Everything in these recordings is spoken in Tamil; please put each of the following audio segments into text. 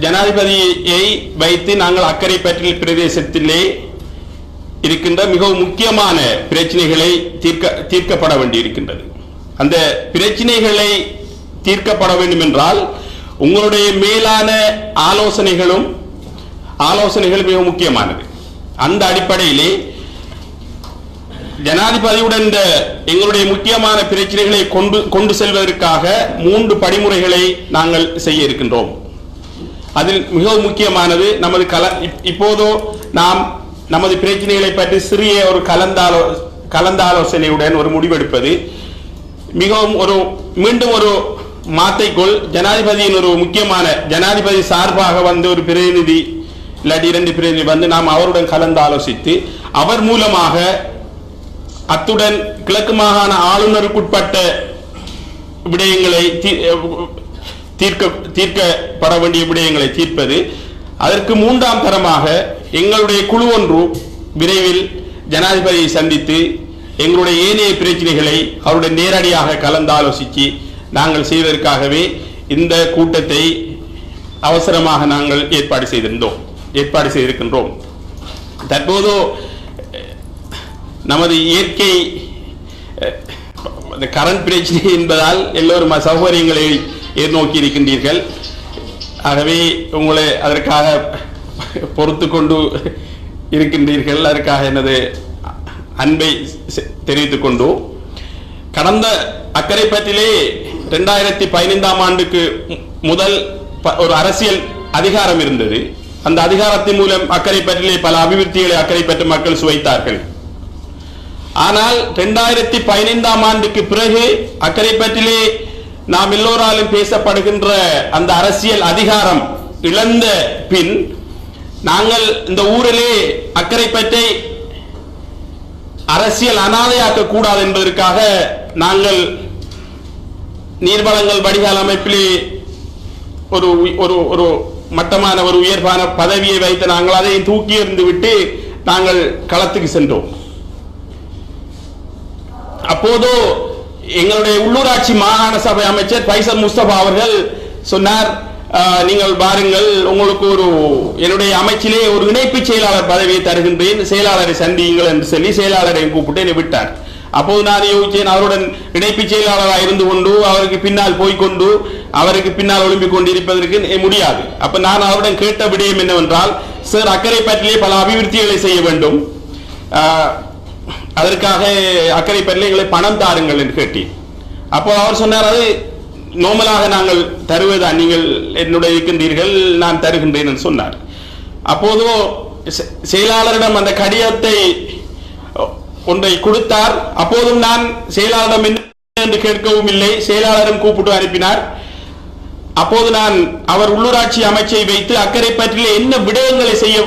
ஜனாதிபதியை வைத்து நாங்கள் அக்கரைப்பற்று பிரதேசத்திலே இருக்கின்ற மிகவும் முக்கியமான பிரச்சனைகளை தீர்க்கப்பட வேண்டியிருக்கின்றது. அந்த பிரச்சனைகளை தீர்க்கப்பட வேண்டும் என்றால் உங்களுடைய மேலான ஆலோசனைகள் மிக முக்கியமானது. அந்த அடிப்படையிலே ஜனாதிபதியுடன் எங்களுடைய முக்கியமான பிரச்சனைகளை கொண்டு செல்வதற்காக 3 படிமுறைகளை நாங்கள் செய்ய இருக்கின்றோம். அதில் மிகவும் முக்கியமானது இப்போதோ நாம் நமது பிரச்சனைகளை பற்றி சிறிய ஒரு கலந்தாலோசனையுடன் ஒரு முடிவெடுப்பது மிகவும் மீண்டும் ஒரு மாத்தைக்குள் ஜனாதிபதியின் ஒரு முக்கியமான ஜனாதிபதி சார்பாக வந்து ஒரு பிரதிநிதி இல்லாட்டி 2 பிரதிநிதி வந்து நாம் அவருடன் கலந்து ஆலோசித்து அவர் மூலமாக அத்துடன் கிழக்கு மாகாண ஆளுநருக்குட்பட்ட விடயங்களை தீர்க்கப்பட வேண்டிய விடயங்களை தீர்ப்பது. அதற்கு 3ஆம் தரமாக எங்களுடைய குழு ஒன்று விரைவில் ஜனாதிபதியை சந்தித்து எங்களுடைய ஏனைய பிரச்சனைகளை அவருடன் நேரடியாக கலந்து ஆலோசித்து நாங்கள் செய்வதற்காகவே இந்த கூட்டத்தை அவசரமாக நாங்கள் ஏற்பாடு செய்திருக்கின்றோம். தற்போது நமது இயற்கை கரண்ட் பிரச்சனை என்பதால் எல்லோரும் சௌகரியங்களை எதிர்நோக்கி இருக்கின்றீர்கள். ஆகவே உங்களை அதற்காக பொறுத்து கொண்டு இருக்கின்றீர்கள். அதற்காக எனது அன்பை தெரிவித்துக் கொண்டு கடந்த அக்கரைப்பற்றிலே 2015ஆம் ஆண்டுக்கு முதல் ஒரு அரசியல் அதிகாரம் இருந்தது. அந்த அதிகாரத்தின் மூலம் அக்கரைப்பற்றிலே பல அபிவிருத்திகளை அக்கரைப்பற்று மக்கள் சுவைத்தார்கள். ஆனால் 2015ஆம் ஆண்டுக்கு பிறகு அக்கரைப்பற்றிலே நாம் எல்லோராலும் பேசப்படுகின்ற அந்த அரசியல் அதிகாரம் இழந்த பின் நாங்கள் இந்த ஊரிலே அக்கரைப்பற்றை அரசியல் அனாதையாக்க கூடாது என்பதற்காக நாங்கள் நீர்வளங்கள் வடிகால் அமைப்பிலே ஒரு மட்டமான ஒரு உயர்வான பதவியை வைத்து நாங்கள் அதை தூக்கி எறிந்து விட்டு நாங்கள் களத்துக்கு சென்றோம். அப்போது எங்களுடைய உள்ளூராட்சி மாகாண சபை அமைச்சர் பைசல் முஸ்தபா அவர்கள் சொன்னார், நீங்கள் பாருங்கள், உங்களுக்கு என்னுடைய அமைச்சிலே ஒரு இணைப்பு செயலாளர் பதவியை தருகின்றேன், செயலாளரை சந்தியுங்கள் என்று சொல்லி செயலாளரை கூப்பிட்டு என்னை விட்டார். அப்போது நான் யோசித்தேன், அவருடன் இணைப்பு செயலாளராக இருந்து கொண்டு அவருக்கு பின்னால் போய்கொண்டு அவருக்கு பின்னால் ஒளிம்பிக் கொண்டு இருப்பதற்கு முடியாது. அப்ப நான் அவருடன் கேட்ட விடயம் என்னவென்றால், சார், அக்கரைப்பற்றிலே பல அபிவிருத்திகளை செய்ய வேண்டும், அதற்காக அக்கரைப்பற்றிலே எங்களை பணம் தாருங்கள் என்று கேட்டேன். அப்போ அவர் சொன்னார், அது நோமலாக நாங்கள் தருவதுதான், நீங்கள் என்னுடைய இருக்கின்றீர்கள், நான் தருகின்றேன் என்று சொன்னார். அப்போது செயலாளரிடம் அந்த கடிதத்தை ஒன்றை கொடுத்தார். அப்போதும் நான் செயலாளரிடம் என்று கேட்கவும் இல்லை, செயலாளரும் கூப்பிட்டு அனுப்பினார். அப்போது நான் அவர் உள்ளூராட்சி அமைச்சை வைத்து அக்கரைப்பற்றிலே என்ன விடயங்களை செய்ய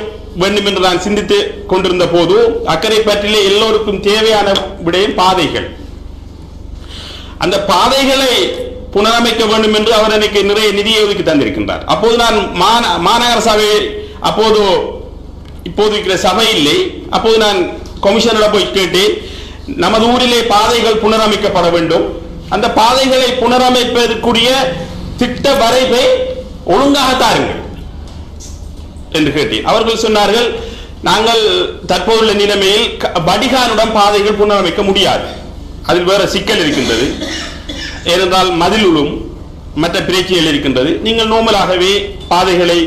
வேண்டும் என்று நான் சிந்தித்து கொண்டிருந்த போது அக்கரைப்பற்றிலே எல்லோருக்கும் தேவையான விடயம் பாதைகள். அந்த பாதைகளை புனரமைக்க வேண்டும் என்று அவர் எனக்கு நிறைய நிதியை ஒதுக்கி தந்திருக்கின்றார். அப்போது நான் மாநகர சபை இப்போது இருக்கிற சபை இல்லை, அப்போது நான் கமிஷனரிடம் போய் கேட்டேன், நமது ஊரிலே பாதைகள் புனரமைக்கப்பட வேண்டும், அந்த பாதைகளை புனரமைப்பதற்குரிய திட்ட வரைவை ஒழுங்காக தாருங்கள் என்று கேட்டேன். அவர்கள் சொன்னார்கள், நாங்கள் தற்போதுள்ள நிலைமையில் வடிகானுடன் பாதைகள் புனரமைக்க முடியாது, அதில் வேற சிக்கல் இருக்கின்றது, ஏனென்றால் மதிலுளும் மற்ற பிரச்சனைகள் இருக்கின்றது, நீங்கள் நோமலாகவே பாதைகளை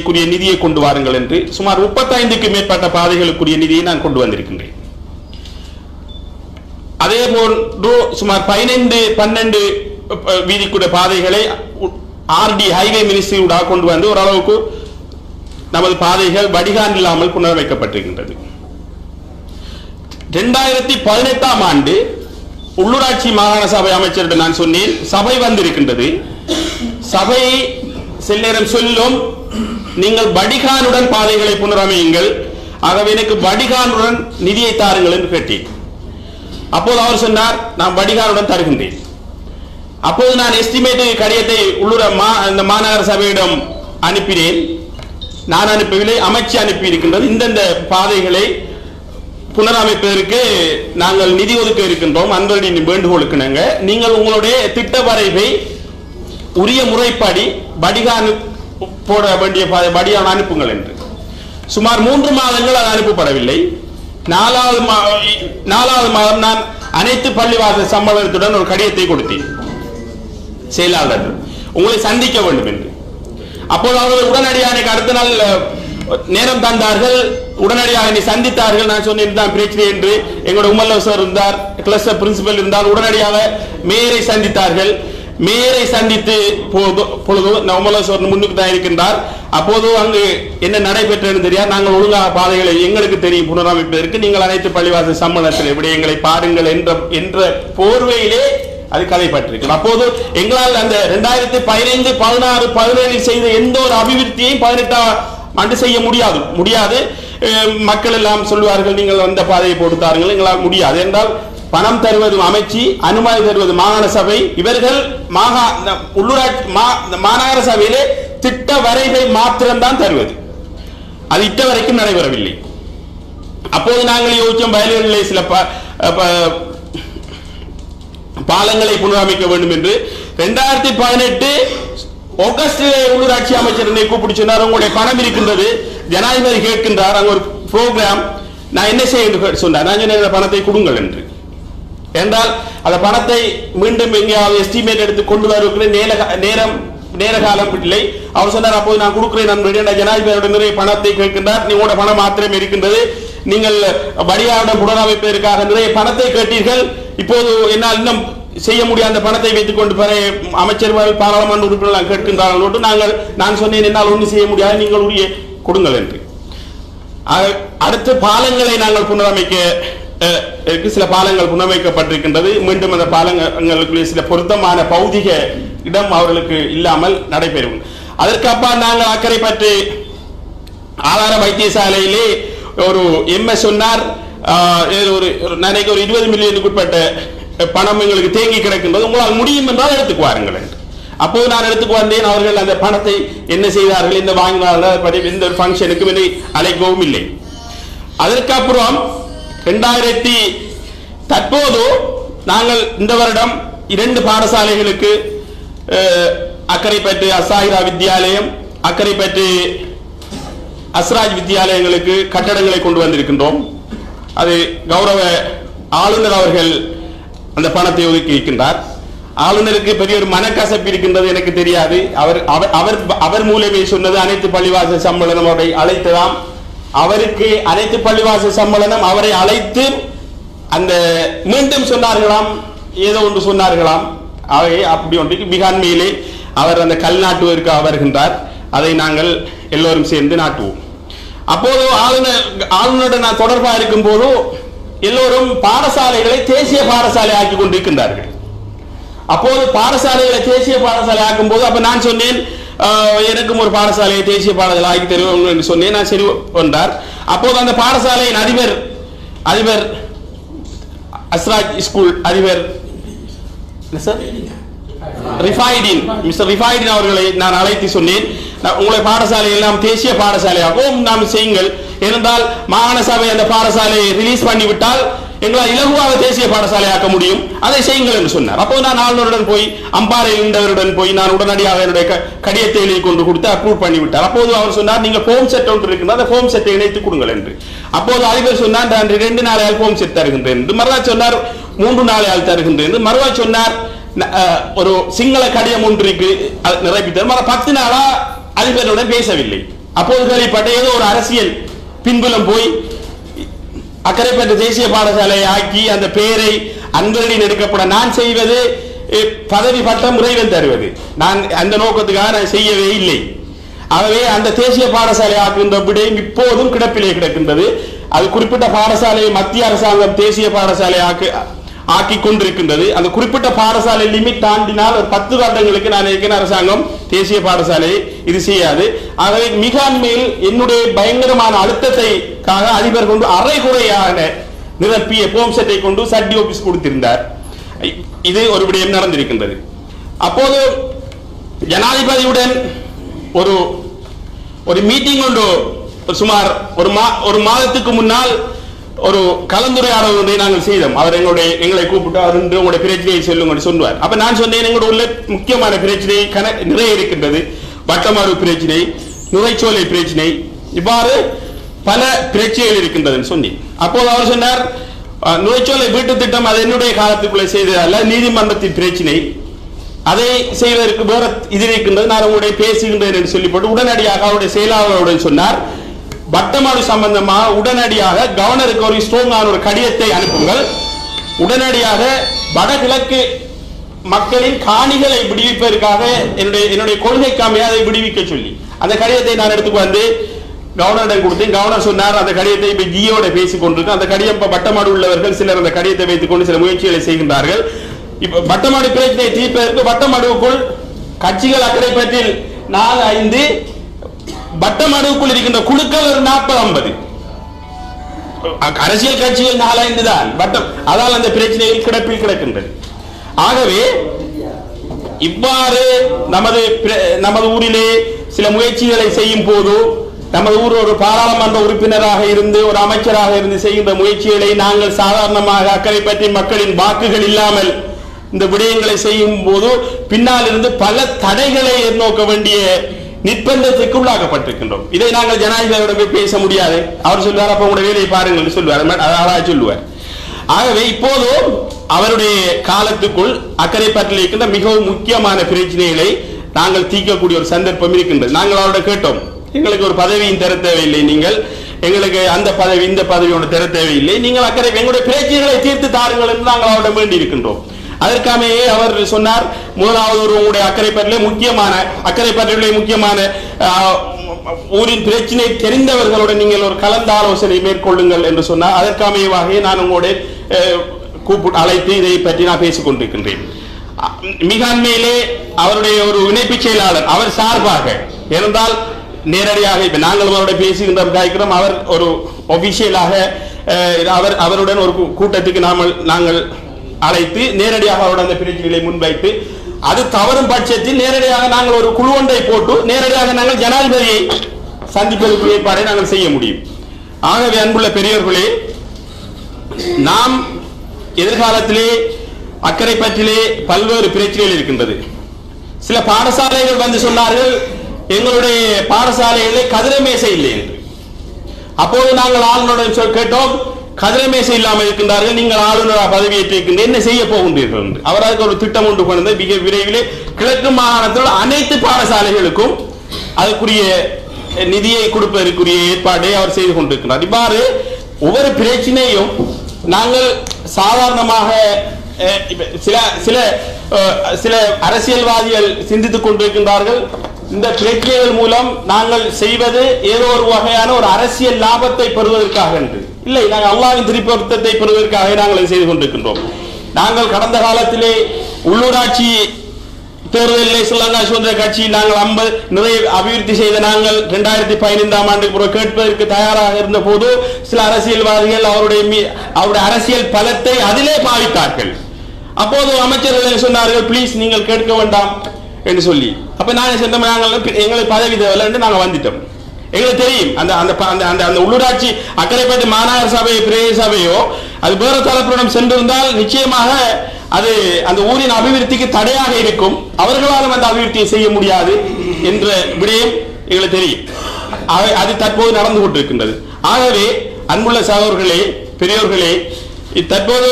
கூடிய நிதியை கொண்டு வாருங்கள் என்று சுமார் 35க்கு மேற்பட்ட பாதைகளுக்குரிய நிதியை நான் கொண்டு வந்திருக்கின்றேன். அதே போன்று சுமார் 12 வீதிக்குரிய பாதைகளை ஆர்டி ஹைவே மினிஸ்ட்ரியூடாக கொண்டு வந்து ஓரளவுக்கு நமது பாதைகள் வடிகான் இல்லாமல் புனரமைக்கப்பட்டிருக்கின்றது. 2018ஆம் ஆண்டு உள்ளூராட்சி மாகாண சபை அமைச்சரிடம் நான் சொன்னேன், சபை வந்திருக்கின்றது, சபை சில நேரம் சொல்லும், நீங்கள் வடிகானுடன் பாதைகளை புனரமையுங்கள், ஆகவே எனக்கு வடிகானுடன் நிதியை தாருங்கள் என்று கேட்டேன். அப்போது அவர் சொன்னார், நான் வடிகானுடன் தருகின்றேன். அப்போது நான் எஸ்டிமேட் கடிதத்தை இந்த மாநகர சபையிடம் அனுப்பினேன். நான் அனுப்பவில்லை, அமைச்சு அனுப்பி இருக்கின்றது. இந்தந்த பாதைகளை புனரமைப்பதற்கு நாங்கள் நிதி ஒதுக்க இருக்கின்றோம், அன்பர்டீன் வேண்டுகோளுக்கு நீங்கள் உங்களுடைய திட்ட வரைவை உரிய முறைப்படி வடிகான் போட வேண்டிய வடிகான் அனுப்புங்கள் என்று. சுமார் 3 மாதங்கள் அது அனுப்பப்படவில்லை. 4வது மாதம் நான் அனைத்து பள்ளிவாசல் சம்மேளனத்துடன் ஒரு கடிதத்தை கொடுத்தேன் செயலாளர், உங்களை சந்திக்க வேண்டும் என்று. அப்போது அவர்கள் உடனடியாக எனக்கு அடுத்த நாள் நேரம் தந்தார்கள், உடனடியாக என்னை சந்தித்தார்கள். நான் சொன்னேன் தான் பிரச்சனை என்று. எங்களோட உமல்ல சார் இருந்தார், கிளஸ்டர் பிரின்சிபல் இருந்தார். உடனடியாக மேயரை சந்தித்தார்கள். மேயரை சந்தித்து பொழுது உமல்ல சார் முன்னுக்கு தான் இருக்கின்றார். அப்போது அங்கு என்ன நடைபெற்றது தெரியாது. நாங்கள் ஒழுங்காக பாதைகளை எங்களுக்கு தெரியும் புனரமைப்பதற்கு, நீங்கள் அனைத்து பள்ளிவாசல் சம்மேளனத்தில் விடயங்களை பாருங்கள் என்ற போர்வையிலே அது கதைப்பட்டிருக்கு. அப்போது எங்களால் அந்த 2015, 16, 17 செய்த எந்த ஒரு அபிவிருத்தியையும் 18ஆம் ஆண்டு செய்ய முடியாது. மக்கள் எல்லாம் சொல்வார்கள், நீங்கள் அந்த பாதையை போட்டு தாருங்கள், எங்களால் முடியாது என்றால் பணம் தருவது அமைச்சு, அனுமதி தருவது மாகாண சபை. இவர்கள் உள்ளூராட்சி மாநகர சபையிலே திட்ட வரைவை மாத்திரம்தான் தருவது. அது இட்ட வரைக்கும் நடைபெறவில்லை. அப்போது நாங்கள் யோசிச்சோம், வயல்களிலே சில பாலங்களை புனரமைக்க வேண்டும் என்று. 2018 ஆகஸ்டிலே உள்ளூராட்சி அமைச்சர் என்னை கூப்பிட்டு சொன்னார், உங்களுடைய பணம் இருக்கின்றது, ஜனாதிபதி கேட்கின்றார், அங்க ஒரு ப்ரோக்ராம், நான் என்ன செய்ய என்று சொன்னார். நான் சொன்ன பணத்தை கொடுங்கள் என்று. என்றால் அந்த பணத்தை மீண்டும் எங்கேயாவது எஸ்டிமேட் எடுத்து கொண்டு வருகிற நேர காலம் இல்லை. அவர் சொன்னார், அப்போது நான் கொடுக்கிறேன், ஜனாதிபதியோட நிறைய பணத்தை கேட்கின்றார், உங்களோட பணம் மாத்திரம் இருக்கின்றது, நீங்கள் வடிகாவிடம் புனரமைப்பதற்காக நிறைய பணத்தை கேட்டீர்கள், இப்போது என்னால் இன்னும் செய்ய முடியாத பணத்தை வைத்துக் கொண்டு அமைச்சர்கள் பாராளுமன்ற உறுப்பினர்கள் கேட்கின்றார்கள். நான் சொன்னேன், என்னால் ஒன்றும் செய்ய முடியாது, நீங்கள் உரிய கொடுங்கள் என்று. அடுத்து பாலங்களை நாங்கள் புனரமைக்க சில பாலங்கள் புனரமைக்கப்பட்டிருக்கின்றது. மீண்டும் அந்த பாலங்களுக்கு சில பொருத்தமான பௌதிக இடம் அவர்களுக்கு இல்லாமல் நடைபெறும். அதற்கு அப்பா நாங்கள் அக்கரைப்பற்று ஆதார வைத்தியசாலையிலே ஒரு எம்எஸ் சொன்னார், ஒரு 20 மில்லியனுக்கு உட்பட்ட பணம் எங்களுக்கு தேங்கி கிடக்கின்றது, உங்களால் முடியும் என்றால் எடுத்துக்கு வாருங்கள் என்று. அப்போது நான் எடுத்துக்கு வந்தேன். அவர்கள் அந்த பணத்தை என்ன செய்தார்கள், என்ன வாங்கினார்கள், எந்த ஒரு ஃபங்க்ஷனுக்கும் என்னை அழைக்கவும் இல்லை. அதற்கு அப்புறம் தற்போது நாங்கள் இந்த வருடம் 2 பாடசாலைகளுக்கு, அக்கரைப்பற்று அசாயிரா வித்யாலயம், அக்கரைப்பற்று அஸ்ராஜ் வித்யாலயங்களுக்கு கட்டடங்களை கொண்டு வந்திருக்கின்றோம். அது கௌரவ ஆளுநர் அவர்கள் அந்த பணத்தை ஒதுக்கி இருக்கின்றார். ஆளுநருக்கு பெரிய ஒரு மனக்கசப்பு இருக்கின்றது, எனக்கு தெரியாது. அவர் மூலமே சொன்னது அனைத்து பள்ளிவாசல் சம்மேளனம் அவரை அழைத்ததாம். அவருக்கு அனைத்து பள்ளிவாசல் சம்மேளனம் அவரை அழைத்து அந்த மீண்டும் சொன்னார்களாம், ஏதோ ஒன்று சொன்னார்களாம். அப்படி ஒன்றுக்கு மிகாண்மையிலே அவர் அந்த கல் நாட்டுவதற்கு வருகின்றார். அதை நாங்கள் எல்லோரும் சேர்ந்து நாட்டுவோம். அப்போது ஆளுநருடன் நான் தொடர்பாக இருக்கும் போது எல்லோரும் பாடசாலைகளை தேசிய பாடசாலை ஆக்கி கொண்டிருக்கின்றார்கள். அப்போது பாடசாலைகளை தேசிய பாடசாலை ஆக்கும் போது அப்ப நான் சொன்னேன், எனக்கும் ஒரு பாடசாலையை தேசிய பாடசாலை ஆக்கி தருவோம் என்று சொன்னேன். நான் சரி என்றார். அப்போது அந்த பாடசாலையின் அதிபர் அஸ்ராஜ் ஸ்கூல் அதிபர் மிஸ்டர் ரிஃபைடின் அவர்களை நான் அழைத்து சொன்னேன், உங்களை பாடசாலை எல்லாம் தேசிய பாடசாலையாகவும் நாம் செய்யுங்கள், ஏனென்றால் மாகாண சபை அந்த பாடசாலையை ரிலீஸ் பண்ணிவிட்டால் எங்களால் இலகுவாக தேசிய பாடசாலை ஆக்க முடியும், அதை செய்யுங்கள் என்று சொன்னார். அப்போது நான் ஆளுநருடன் போய் அம்பாறையில் இருந்தவருடன் போய் நான் உடனடியாக என்னுடைய கடிதத்தை எழுதி கொண்டு கொடுத்து அப்ரூவ் பண்ணிவிட்டார். அப்போது அவர் சொன்னார், நீங்கள் ஃபோம் செட் ஒன்று இருக்கின்ற அந்த ஃபோம் செட்டை இணைத்து கொடுங்கள் என்று. அப்போது அதிபர் சொன்னார், நான் 2 நாளையால் ஃபோம் செட் தருகின்றேன் என்று. மறுநாள் சொன்னார் 3 நாளையால் தருகின்றேன் என்று. மறுநாள் சொன்னார் ஒரு சிங்கள கடிதம் ஒன்றுக்கு நிறைவேற்ற 10 நாளா அதிபருடன் பேசவில்லை. அப்போது கேள்விப்பட்ட ஏதோ ஒரு அரசியல் பின்புலம் போய் அக்கரைப்பற்று தேசிய பாடசாலையை ஆக்கி அந்த பெயரை அன்பர்டீன் எடுக்கப்பட நான் செய்வது பதவி பட்டம் முறையில் தருவது. நான் அந்த நோக்கத்துக்காக நான் செய்யவே இல்லை. ஆகவே அந்த தேசிய பாடசாலை ஆக்குகின்ற விடயம் இப்போதும் கிடப்பிலே கிடக்கின்றது. அது குறிப்பிட்ட பாடசாலையை மத்திய அரசாங்கம் தேசிய பாடசாலை ஆக்கி கொண்டிருக்கின்றது. அந்த குறிப்பிட்ட பாடசாலை லிமிட் தாண்டினால் ஒரு 10 வருடங்களுக்கு நான் இருக்கிற அரசாங்கம் தேசிய பாடசாலையை இது செய்யாது. ஆகவே மிக அண்மையில் என்னுடைய பயங்கரமான அழுத்தத்தைக்காக அதிபர் கொண்டு அரைகுறையாக நிரப்பிய ஃபோம் செட்டை கொண்டு சட்டி ஆபீஸ் கொடுத்திருந்தார். இது ஒரு விடயம் நடந்திருக்கின்றது. அப்போது ஜனாதிபதியுடன் ஒரு மீட்டிங் கொண்டு சுமார் ஒரு மாதத்துக்கு முன்னால் ஒரு கலந்துரையாடல் ஒன்றை நாங்கள் செய்தோம். அவர் எங்களை கூப்பிட்டு அவர் உங்களுடைய பிரச்சனையை சொல்லுங்க சொல்லுவார். அப்ப நான் சொன்னேன், எங்களுடைய உள்ள முக்கியமான பிரச்சனை நிறைய இருக்கின்றது. வட்டமாறு பிரச்சனை, நுரைச்சோலை பிரச்சனை, இவ்வாறு பல பிரச்சனைகள் இருக்கின்றதுன்னு சொன்னேன். அப்போது அவர் சொன்னார், நுரைச்சோலை வீட்டு திட்டம் அது என்னுடைய காலத்துக்குள்ளே செய்ததல்ல, நீதிமன்றத்தின் பிரச்சனை, அதை செய்வதற்கு வேற இது இருக்கின்றது, நான் உங்களுடைய பேசுகின்றேன் என்று சொல்லிப்பட்டு உடனடியாக அவருடைய செயலாளருடன் சொன்னார், வட்டமாடு சம்பந்தமாக உடனடியாக கவர்னருக்கு ஒரு ஸ்ட்ராங்கான ஒரு கடிதத்தை அனுப்புங்கள், உடனடியாக வடகிழக்கு மக்களின் காணிகளை விடுவிப்பதற்காக என்னுடைய கொள்கைக்காமையை அதை விடுவிக்க சொல்லி அந்த கடிதத்தை நான் எடுத்துக்கு வந்து கவர்னரிடம் கொடுத்தேன். கவர்னர் சொன்னார், அந்த கடிதத்தை இப்ப ஜியோட பேசிக் கொண்டிருக்கோம். அந்த கடிதம் இப்ப வட்டமாடு உள்ளவர்கள் சிலர் அந்த கடிதத்தை வைத்துக் கொண்டு சில முயற்சிகளை செய்கின்றார்கள். இப்ப வட்டமாடு பிரச்சனையை தீர்ப்பதற்கு வட்டமாடுக்குள் கட்சிகள் அக்கரைப்பற்றில் 4-5 வட்டமாடுக்குள் இருக்கின்ற குழுக்கள் ஒரு 40-50 அரசியல் கட்சிகள் 4-5 தான் வட்டம். அதால் அந்த பிரச்சனையில் கிடப்பில் கிடக்கின்றது. ஆகவே இவ்வாறு நமது ஊரிலே சில முயற்சிகளை செய்யும் போது நமது ஊர் ஒரு பாராளுமன்ற உறுப்பினராக இருந்து ஒரு அமைச்சராக இருந்து செய்கின்ற முயற்சிகளை நாங்கள் சாதாரணமாக அக்கரைப்பற்றி மக்களின் வாக்குகள் இல்லாமல் இந்த விடயங்களை செய்யும் போது பின்னால் இருந்து பல தடைகளை எதிர்நோக்க வேண்டிய நிர்பந்தத்துக்கு உள்ளாக்கப்பட்டிருக்கின்றோம். இதை நாங்கள் ஜனாதிபதியோட பேச முடியாது. அவர் சொல்லுவார், அப்ப உங்களுடைய வேலையை பாருங்கள் சொல்லுவார், அழகாக சொல்லுவார். ஆகவே இப்போது அவருடைய காலத்துக்குள் அக்கரைப்பற்றில் இருக்கின்ற மிகவும் முக்கியமான பிரச்சனைகளை நாங்கள் தீர்க்கக்கூடிய ஒரு சந்தர்ப்பம் இருக்கின்றது. நாங்கள் அவரோட கேட்டோம், எங்களுக்கு ஒரு பதவியும் தர தேவையில்லை, நீங்கள் எங்களுக்கு அந்த பதவி இந்த பதவியோட தர தேவையில்லை, நீங்கள் எங்களுடைய பிரச்சனைகளை தீர்த்து தாருங்கள் என்று நாங்கள் அவரிடம் வேண்டி இருக்கின்றோம். அதற்காமே அவர் சொன்னார், முதலாவது ஒரு உங்களுடைய அக்கரைப்பற்றிலே முக்கியமான ஊரின் பிரச்சனை தெரிந்தவர்களுடன் நீங்கள் ஒரு கலந்து ஆலோசனை மேற்கொள்ளுங்கள் என்று சொன்னார். அதற்காமையாகவே நான் உங்களுடைய கூப்பிட்டு அழைத்து இதை பற்றி நான் பேசிக் கொண்டிருக்கின்றேன். மிக அண்மையிலே அவருடைய ஒரு இணைப்பு செயலாளர் அவர் சார்பாக இருந்தால் நேரடியாக இப்ப நாங்கள் அவருடைய பேசுகின்றோம், அவர் ஒரு ஒபிஷியலாக அவருடன் ஒரு கூட்டத்துக்கு நாங்கள் அழைத்து நேரடியாக அவருடைய அந்த பிரச்சனைகளை முன்வைத்து அது தவறும் பட்சத்தில் நேரடியாக நாங்கள் ஒரு குழு ஒன்றை போட்டு நேரடியாக நாங்கள் ஜனாதிபதியை சந்திப்பதற்கு ஏற்பாடை நாங்கள் செய்ய முடியும். ஆகவே அன்புள்ள பெரியவர்களே, நாம் எதிர்காலத்திலே அக்கரைப்பற்றிலே பல்வேறு பிரச்சனைகள் இருக்கின்றது. சில பாடசாலைகள் வந்து சொன்னார்கள், எங்களுடைய பாடசாலைகளிலே கதிரமேசை இல்லை என்று. அப்போது நாங்கள் ஆளுநருடன் கேட்டோம், கதிரமேசை இல்லாமல் இருக்கின்றார்கள், நீங்கள் ஆளுநர் பதவியேற்றிருக்கின்ற என்ன செய்ய போகின்றீர்கள் என்று. அவர் அதுக்கு ஒரு திட்டம் ஒன்று கொண்டு மிக விரைவிலே கிழக்கு மாகாணத்தில் அனைத்து பாடசாலைகளுக்கும் அதுக்குரிய நிதியை கொடுப்பதற்குரிய ஏற்பாடை அவர் செய்து கொண்டிருக்கிறார். இவ்வாறு ஒவ்வொரு பிரச்சனையும் நாங்கள் சாதாரணமாக சில அரசியல்வாதிகள் சிந்தித்துக் கொண்டிருக்கின்றார்கள். இந்த பிரச்சனைகள் மூலம் நாங்கள் செய்வது ஏதோ ஒரு வகையான ஒரு அரசியல் லாபத்தை பெறுவதற்காக என்று இல்லை, நாங்கள் அல்லாஹ்வின் திருப்பொருத்தத்தை பெறுவதற்காக நாங்கள் செய்து கொண்டிருக்கின்றோம். நாங்கள் கடந்த காலத்திலே உள்ளூராட்சி தேர்தலில் ஸ்ரீலங்கா சுதந்திர கட்சி நாங்கள் நிறைய அபிவிருத்தி செய்த நாங்கள் 2015ஆம் ஆண்டுக்கு கேட்பதற்கு தயாராக இருந்த போது சில அரசியல்வாதிகள் அவருடைய அரசியல் பலத்தை அதிலே பாவித்தார்கள். அப்போது அமைச்சர்கள் சொன்னார்கள், பிளீஸ் நீங்கள் கேட்க வேண்டாம் என்று சொல்லி. அப்ப நான் சொன்ன எங்களுக்கு பதவி தேவையில்லை என்று நாங்கள் வந்துட்டோம். எங்களுக்கு தெரியும் அந்த உள்ளூராட்சி அக்கரைப்பட்டு மாநகர சபை பிரதேச சபையோ அது வேற தலைப்புடன் சென்றிருந்தால் நிச்சயமாக அது அந்த ஊரின் அபிவிருத்திக்கு தடையாக இருக்கும், அவர்களாலும் அந்த அபிவிருத்தியை செய்ய முடியாது என்ற விடயம் எங்களுக்கு தெரியும். அது தற்போது நடந்து கொண்டிருக்கின்றது. ஆகவே அன்புள்ள சகோதரர்களே, பெரியோர்களே, தற்போது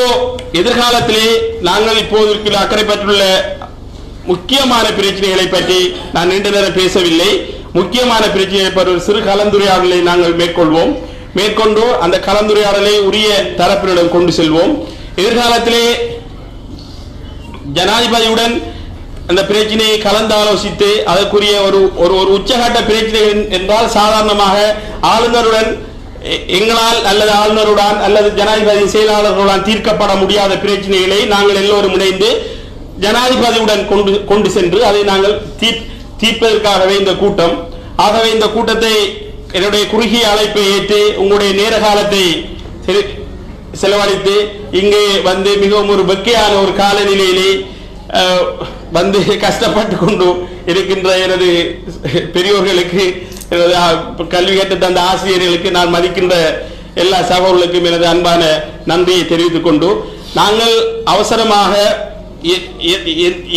எதிர்காலத்திலே நாங்கள் இப்போது இருக்கிற அக்கரைப்பட்டுள்ள முக்கியமான பிரச்சனைகளை பற்றி நான் நீண்ட நேரம் பேசவில்லை. முக்கியமான பிரச்சனையை பற்றி ஒரு சிறு கலந்துரையாடலை நாங்கள் மேற்கொண்டு அந்த கலந்துரையாடலை உரிய தரப்பினரிடம் கொண்டு செல்வோம். எதிர்காலத்திலே ஜனாதிபதியுடன் அந்த பிரச்சனையை கலந்து ஆலோசித்து அதற்குரிய ஒரு உச்சகட்ட பிரச்சனை என்றால் சாதாரணமாக ஆளுநருடன் எங்களால் அல்லது ஆளுநருடன் அல்லது ஜனாதிபதி செயலாளர்களுடன் தீர்க்கப்பட முடியாத பிரச்சனைகளை நாங்கள் எல்லோரும் இணைந்து ஜனாதிபதியுடன் கொண்டு சென்று அதை நாங்கள் தீர்ப்பதற்காகவே இந்த கூட்டம். ஆகவே இந்த கூட்டத்தை என்னுடைய குறுகிய அழைப்பை ஏற்று உங்களுடைய நேர காலத்தை செலவழித்து இங்கே வந்து மிகவும் ஒரு வெக்கையான ஒரு காலநிலையிலே வந்து கஷ்டப்பட்டு கொண்டு இருக்கின்ற எனது பெரியோர்களுக்கு, கல்வி கற்று தந்த ஆசிரியர்களுக்கு நான் மதிக்கின்ற எல்லா சகோதரர்களுக்கும் எனது அன்பான நன்றியை தெரிவித்துக் கொண்டு நாங்கள் அவசரமாக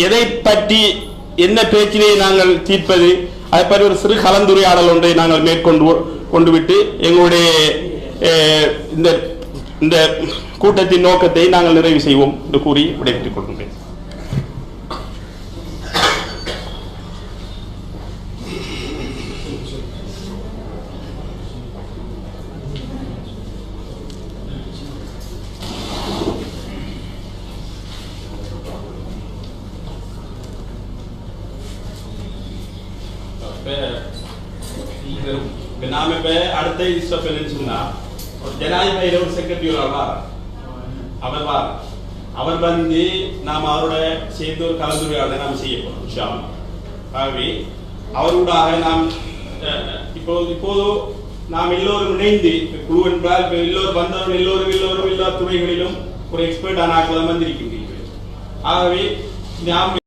எதை பற்றி என்ன பேச்சினை நாங்கள் தீர்ப்பது அதை பற்றி ஒரு சிறு கலந்துரையாடல் ஒன்றை நாங்கள் மேற்கொண்டு விட்டு எங்களுடைய இந்த கூட்டத்தின் நோக்கத்தை நாங்கள் நிறைவு செய்வோம் என்று கூறி விடைபெற்றுக் கொள்கின்றேன். நாம இப்ப அடுத்த ஸ்டெப் என்னன்னு சொன்னா ஜனாதிபதி ஒரு செக்ரட்டரி அவர் வந்து நாம் அவரோட சேர்ந்து ஒரு கலந்துரையாடலை நாம் செய்ய போறோம். ஆகவே அவரோடாக நாம் இப்போது நாம் எல்லோரும் இணைந்து குழு என்றால் எல்லோரும் வந்தவர்கள் எல்லோரும் எல்லா துறைகளிலும் ஒரு எக்ஸ்பர்ட் ஆனாக்குவதம் வந்திருக்கின்றீர்கள். ஆகவே நாம்